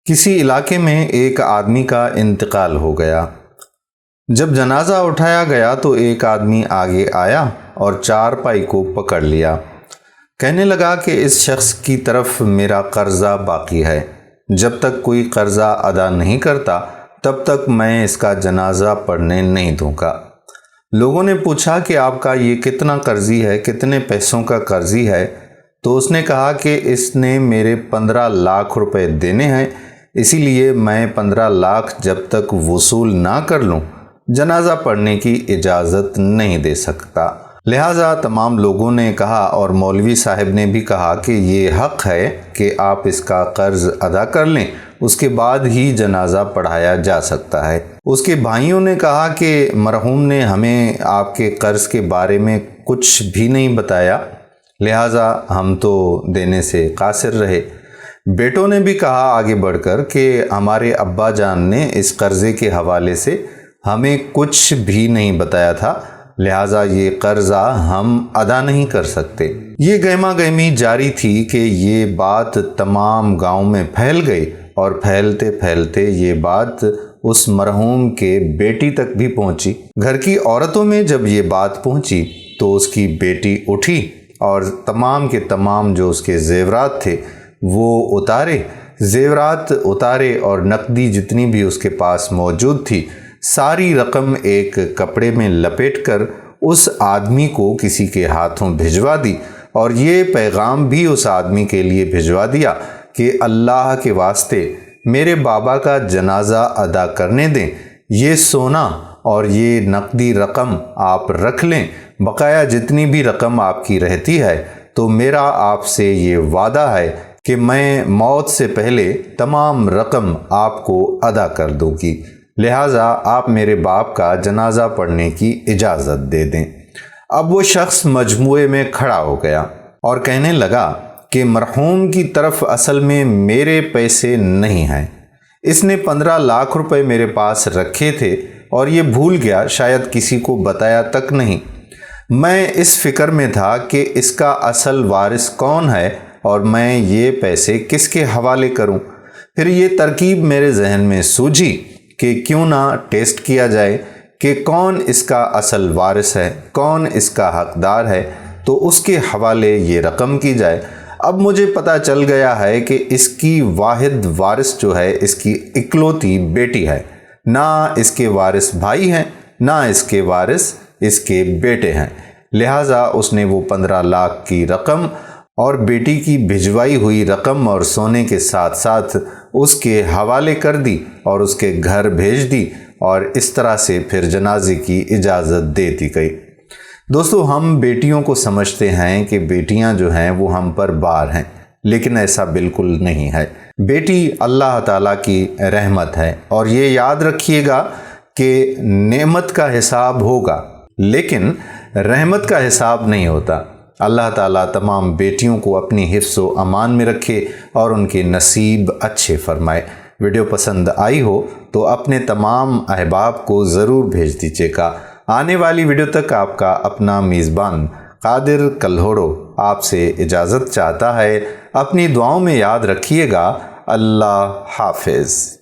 کسی علاقے میں ایک آدمی کا انتقال ہو گیا۔ جب جنازہ اٹھایا گیا تو ایک آدمی آگے آیا اور چارپائی کو پکڑ لیا۔ کہنے لگا کہ اس شخص کی طرف میرا قرضہ باقی ہے، جب تک کوئی قرضہ ادا نہیں کرتا تب تک میں اس کا جنازہ پڑھنے نہیں دوں گا۔ لوگوں نے پوچھا کہ آپ کا یہ کتنا قرضی ہے، کتنے پیسوں کا قرضی ہے؟ تو اس نے کہا کہ اس نے میرے 15 لاکھ روپے دینے ہیں، اسی لیے میں 15 لاکھ جب تک وصول نہ کر لوں جنازہ پڑھنے کی اجازت نہیں دے سکتا۔ لہٰذا تمام لوگوں نے کہا اور مولوی صاحب نے بھی کہا کہ یہ حق ہے کہ آپ اس کا قرض ادا کر لیں، اس کے بعد ہی جنازہ پڑھایا جا سکتا ہے۔ اس کے بھائیوں نے کہا کہ مرحوم نے ہمیں آپ کے قرض کے بارے میں کچھ بھی نہیں بتایا، لہٰذا ہم تو دینے سے قاصر رہے۔ بیٹوں نے بھی کہا آگے بڑھ کر کہ ہمارے ابا جان نے اس قرضے کے حوالے سے ہمیں کچھ بھی نہیں بتایا تھا، لہٰذا یہ قرضہ ہم ادا نہیں کر سکتے۔ یہ گہما گہمی جاری تھی کہ یہ بات تمام گاؤں میں پھیل گئی اور پھیلتے پھیلتے یہ بات اس مرحوم کے بیٹی تک بھی پہنچی۔ گھر کی عورتوں میں جب یہ بات پہنچی تو اس کی بیٹی اٹھی اور تمام کے تمام جو اس کے زیورات تھے وہ زیورات اتارے اور نقدی جتنی بھی اس کے پاس موجود تھی ساری رقم ایک کپڑے میں لپیٹ کر اس آدمی کو کسی کے ہاتھوں بھجوا دی اور یہ پیغام بھی اس آدمی کے لیے بھجوا دیا کہ اللہ کے واسطے میرے بابا کا جنازہ ادا کرنے دیں، یہ سونا اور یہ نقدی رقم آپ رکھ لیں، بقایا جتنی بھی رقم آپ کی رہتی ہے تو میرا آپ سے یہ وعدہ ہے کہ میں موت سے پہلے تمام رقم آپ کو ادا کر دوں گی، لہٰذا آپ میرے باپ کا جنازہ پڑھنے کی اجازت دے دیں۔ اب وہ شخص مجموعے میں کھڑا ہو گیا اور کہنے لگا کہ مرحوم کی طرف اصل میں میرے پیسے نہیں ہیں، اس نے 15 لاکھ روپے میرے پاس رکھے تھے اور یہ بھول گیا، شاید کسی کو بتایا تک نہیں۔ میں اس فکر میں تھا کہ اس کا اصل وارث کون ہے اور میں یہ پیسے کس کے حوالے کروں۔ پھر یہ ترکیب میرے ذہن میں سوجھی کہ کیوں نہ ٹیسٹ کیا جائے کہ کون اس کا اصل وارث ہے، کون اس کا حقدار ہے، تو اس کے حوالے یہ رقم کی جائے۔ اب مجھے پتہ چل گیا ہے کہ اس کی واحد وارث جو ہے اس کی اکلوتی بیٹی ہے، نہ اس کے وارث بھائی ہیں نہ اس کے وارث اس کے بیٹے ہیں، لہٰذا اس نے وہ 15 لاکھ کی رقم اور بیٹی کی بھجوائی ہوئی رقم اور سونے کے ساتھ ساتھ اس کے حوالے کر دی اور اس کے گھر بھیج دی اور اس طرح سے پھر جنازے کی اجازت دے دی گئی۔ دوستو، ہم بیٹیوں کو سمجھتے ہیں کہ بیٹیاں جو ہیں وہ ہم پر بار ہیں، لیکن ایسا بالکل نہیں ہے۔ بیٹی اللہ تعالیٰ کی رحمت ہے اور یہ یاد رکھیے گا کہ نعمت کا حساب ہوگا لیکن رحمت کا حساب نہیں ہوتا۔ اللہ تعالیٰ تمام بیٹیوں کو اپنی حفظ و امان میں رکھے اور ان کے نصیب اچھے فرمائے۔ ویڈیو پسند آئی ہو تو اپنے تمام احباب کو ضرور بھیج دیجیے گا۔ آنے والی ویڈیو تک آپ کا اپنا میزبان قادر کلہوڑو آپ سے اجازت چاہتا ہے۔ اپنی دعاؤں میں یاد رکھیے گا۔ اللہ حافظ۔